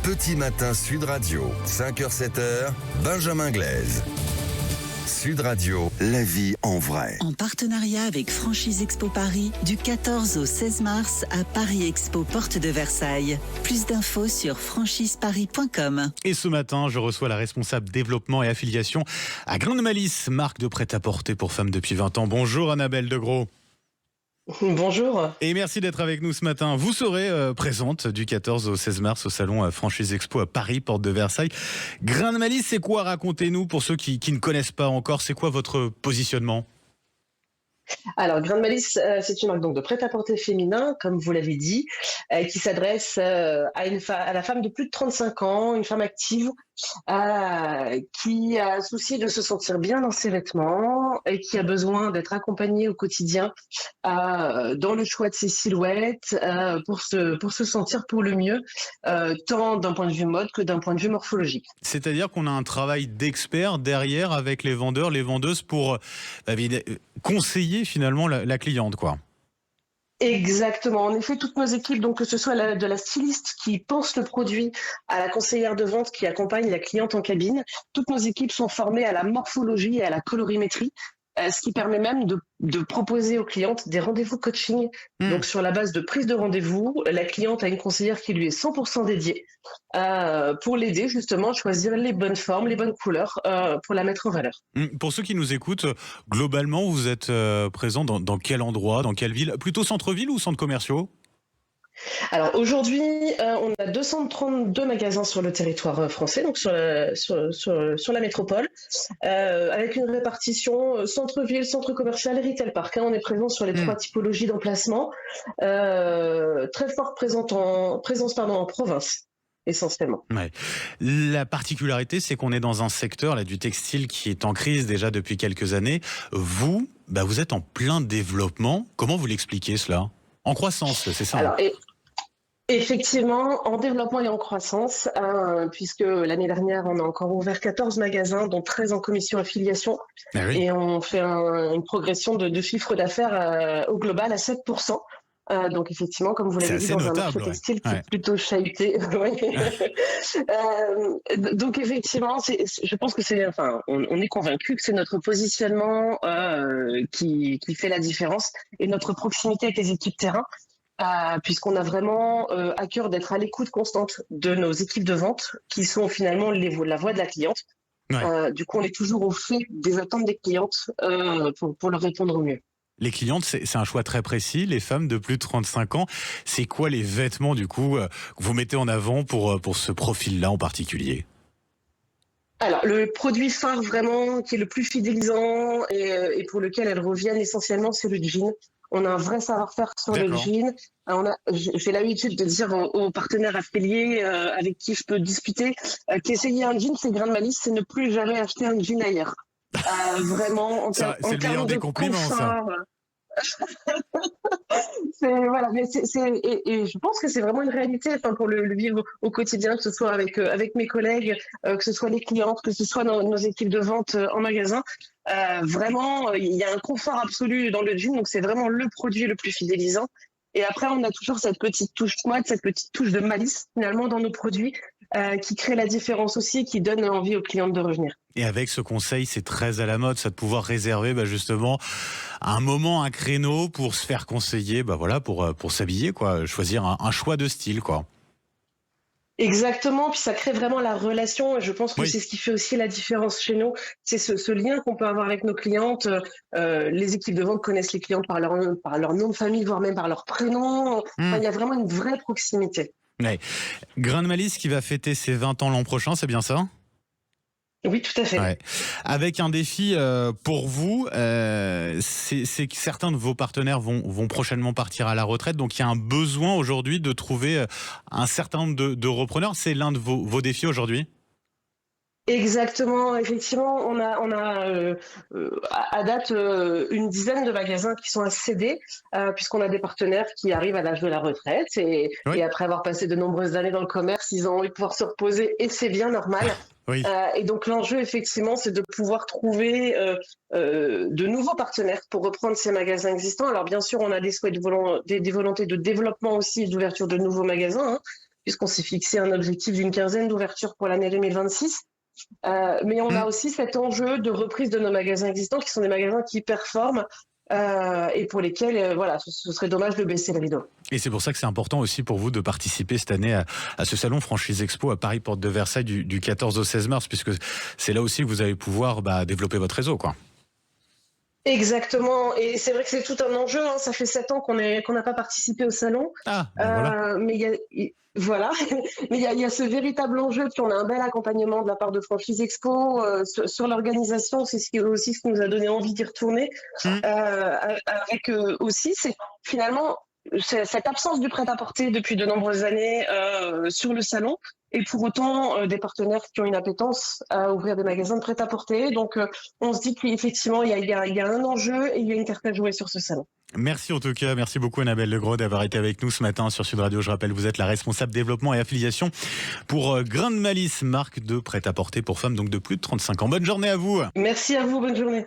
Petit matin Sud Radio, 5h-7h, Benjamin Glaise. Sud Radio, la vie en vrai. En partenariat avec Franchise Expo Paris, du 14 au 16 mars à Paris Expo Porte de Versailles. Plus d'infos sur franchiseparis.com. Et ce matin, je reçois la responsable développement et affiliation à Grain de Malice, marque de prêt-à-porter pour femmes depuis 20 ans. Bonjour Annabelle Degros. Bonjour. Et merci d'être avec nous ce matin. Vous serez présente du 14 au 16 mars au salon Franchise Expo à Paris, porte de Versailles. Grain de Malice, c'est quoi? Racontez-nous pour ceux qui ne connaissent pas encore. C'est quoi votre positionnement? Alors, Grain de Malice, c'est une marque donc de prêt-à-porter féminin, comme vous l'avez dit, qui s'adresse à la femme de plus de 35 ans, une femme active, qui a souci de se sentir bien dans ses vêtements et qui a besoin d'être accompagnée au quotidien dans le choix de ses silhouettes pour se sentir pour le mieux, tant d'un point de vue mode que d'un point de vue morphologique. C'est-à-dire qu'on a un travail d'expert derrière avec les vendeurs, les vendeuses pour conseiller finalement la cliente, quoi. Exactement. En effet, toutes nos équipes, donc que ce soit de la styliste qui pense le produit à la conseillère de vente qui accompagne la cliente en cabine, toutes nos équipes sont formées à la morphologie et à la colorimétrie, ce qui permet même de proposer aux clientes des rendez-vous coaching. Donc sur la base de prise de rendez-vous, la cliente a une conseillère qui lui est 100% dédiée pour l'aider justement à choisir les bonnes formes, les bonnes couleurs pour la mettre en valeur. Pour ceux qui nous écoutent, globalement, vous êtes présent dans quel endroit, dans quelle ville? Plutôt centre-ville ou centres commerciaux? Alors aujourd'hui, on a 232 magasins sur le territoire français, donc sur la métropole, avec une répartition centre-ville, centre commercial et retail park. On est présent sur les trois typologies d'emplacement, très forte présence en province. Essentiellement. Ouais. La particularité, c'est qu'on est dans un secteur là, du textile qui est en crise déjà depuis quelques années. Vous êtes en plein développement. Comment vous l'expliquez cela? En croissance, c'est ça? Alors, effectivement, en développement et en croissance, puisque l'année dernière, on a encore ouvert 14 magasins, dont 13 en commission affiliation. Ah oui. Et on fait une progression de chiffre d'affaires au global à 7%. Donc effectivement, comme vous l'avez dit, dans un marché textile qui est plutôt chahuté. Donc effectivement, je pense que on est convaincu que c'est notre positionnement qui fait la différence et notre proximité avec les équipes terrain. Puisqu'on a vraiment à cœur d'être à l'écoute constante de nos équipes de vente qui sont finalement la voix de la cliente. Ouais. Du coup, on est toujours au fait des attentes des clientes pour leur répondre au mieux. Les clientes, c'est un choix très précis. Les femmes de plus de 35 ans, c'est quoi les vêtements du coup que vous mettez en avant pour ce profil-là en particulier? Alors, le produit phare vraiment qui est le plus fidélisant et pour lequel elles reviennent essentiellement, c'est le jean. On a un vrai savoir-faire sur le jean. J'ai l'habitude de dire aux partenaires affiliés avec qui je peux discuter qu'essayer un jean, c'est Grain de Malice, c'est ne plus jamais acheter un jean ailleurs. Vraiment, c'est le meilleur des compliments, ça. Et je pense que c'est vraiment une réalité pour le vivre au quotidien, que ce soit avec mes collègues, que ce soit les clientes, que ce soit nos équipes de vente en magasin. Vraiment, il y a un confort absolu dans le jean, donc c'est vraiment le produit le plus fidélisant. Et après, on a toujours cette petite touche mode, cette petite touche de malice finalement dans nos produits qui crée la différence aussi et qui donne envie aux clientes de revenir. Et avec ce conseil, c'est très à la mode, ça de pouvoir réserver justement un moment, un créneau pour se faire conseiller, pour s'habiller, quoi, choisir un choix de style, quoi. Exactement, puis ça crée vraiment la relation et je pense que c'est ce qui fait aussi la différence chez nous, c'est ce lien qu'on peut avoir avec nos clientes. Les équipes de vente connaissent les clientes par leur nom de famille, voire même par leur prénom. Il y a vraiment une vraie proximité. Ouais. Grain de Malice qui va fêter ses 20 ans l'an prochain, c'est bien ça? Oui, tout à fait. Ouais. Avec un défi pour vous, c'est que certains de vos partenaires vont prochainement partir à la retraite, donc il y a un besoin aujourd'hui de trouver un certain nombre de repreneurs. C'est l'un de vos défis aujourd'hui? Exactement, effectivement, on a à date une dizaine de magasins qui sont à céder, puisqu'on a des partenaires qui arrivent à l'âge de la retraite et après avoir passé de nombreuses années dans le commerce, ils ont envie de pouvoir se reposer et c'est bien normal. Et donc l'enjeu effectivement, c'est de pouvoir trouver de nouveaux partenaires pour reprendre ces magasins existants. Alors bien sûr, on a des souhaits des volontés de développement aussi, d'ouverture de nouveaux magasins. puisqu'on s'est fixé un objectif d'une 15aine d'ouvertures pour l'année 2026. Mais on a aussi cet enjeu de reprise de nos magasins existants, qui sont des magasins qui performent et pour lesquels, ce serait dommage de baisser le rideau. Et c'est pour ça que c'est important aussi pour vous de participer cette année à ce salon Franchise Expo à Paris Porte de Versailles du 14 au 16 mars, puisque c'est là aussi que vous allez pouvoir développer votre réseau, quoi. Exactement, et c'est vrai que c'est tout un enjeu, hein. Ça fait 7 ans qu'on n'a pas participé au salon, Voilà. mais voilà, mais il y a ce véritable enjeu, puis on a un bel accompagnement de la part de Franchise Expo sur l'organisation, c'est aussi ce qui nous a donné envie d'y retourner, avec aussi, c'est finalement cette absence du prêt-à-porter depuis de nombreuses années sur le salon, et pour autant des partenaires qui ont une appétence à ouvrir des magasins de prêt-à-porter. Donc on se dit qu'effectivement il y a un enjeu et il y a une carte à jouer sur ce salon. Merci en tout cas, merci beaucoup Annabelle Legros d'avoir été avec nous ce matin sur Sud Radio. Je rappelle, vous êtes la responsable développement et affiliation pour Grain de Malice, marque de prêt-à-porter pour femmes donc de plus de 35 ans. Bonne journée à vous. Merci à vous, bonne journée.